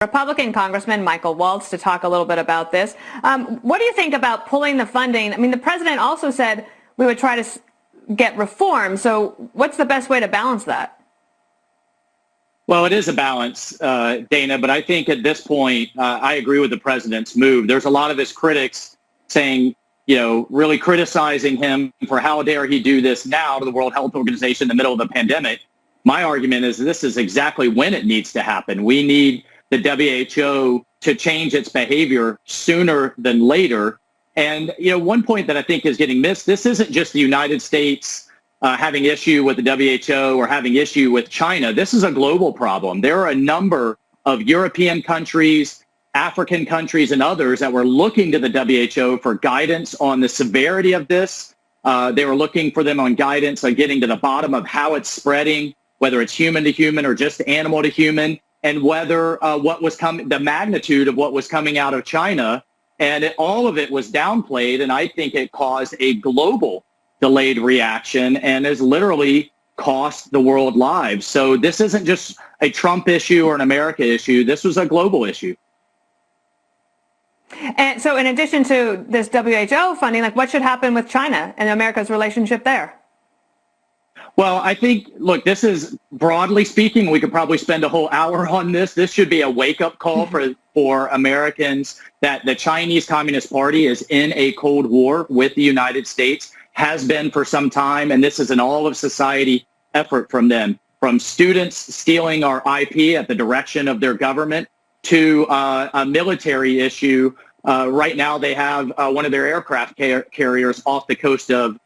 Republican Congressman Michael Waltz to talk a little bit about this. What do you think about pulling the funding? I mean, the president also said we would try to get reform. So what's the best way to balance that? Well, it is a balance, Dana, but I think at this point, I agree with the president's move. There's a lot of his critics saying, really criticizing him for how dare he do this now to the World Health Organization in the middle of the pandemic. My argument is this is exactly when it needs to happen. We need the WHO to change its behavior sooner than later. And, one point that I think is getting missed, this isn't just the United States having issue with the WHO or having issue with China. This is a global problem. There are a number of European countries, African countries, and others that were looking to the WHO for guidance on the severity of this. They were looking for them on guidance on getting to the bottom of how it's spreading, whether it's human to human or just animal to human, and whether the magnitude of what was coming out of China. And all of it was downplayed, and I think it caused a global delayed reaction and has literally cost the world lives. So this isn't just a Trump issue or an America issue. This was a global issue. And so in addition to this WHO funding, what should happen with China and America's relationship there? Well, I think, look, this is, broadly speaking, we could probably spend a whole hour on this. This should be a wake-up call for Americans that the Chinese Communist Party is in a Cold War with the United States, has been for some time, and this is an all-of-society effort from them, from students stealing our IP at the direction of their government to a military issue. Right now, they have one of their aircraft carriers off the coast of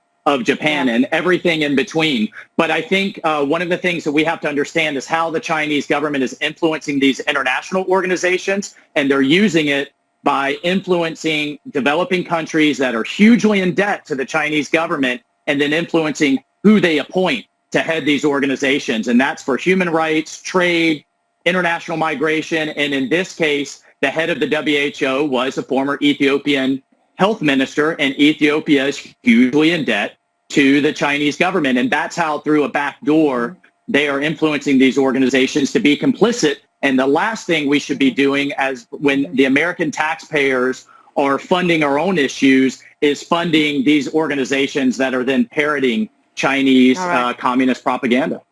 Japan and everything in between. But I think one of the things that we have to understand is how the Chinese government is influencing these international organizations, and they're using it by influencing developing countries that are hugely in debt to the Chinese government and then influencing who they appoint to head these organizations. And that's for human rights, trade, international migration. And in this case, the head of the WHO was a former Ethiopian health minister, and Ethiopia is hugely in debt to the Chinese government. And that's how, through a back door, they are influencing these organizations to be complicit. And the last thing we should be doing, as when the American taxpayers are funding our own issues, is funding these organizations that are then parroting Chinese communist propaganda.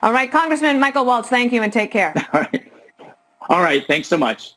All right, Congressman Michael Waltz, thank you and take care. All right, thanks so much.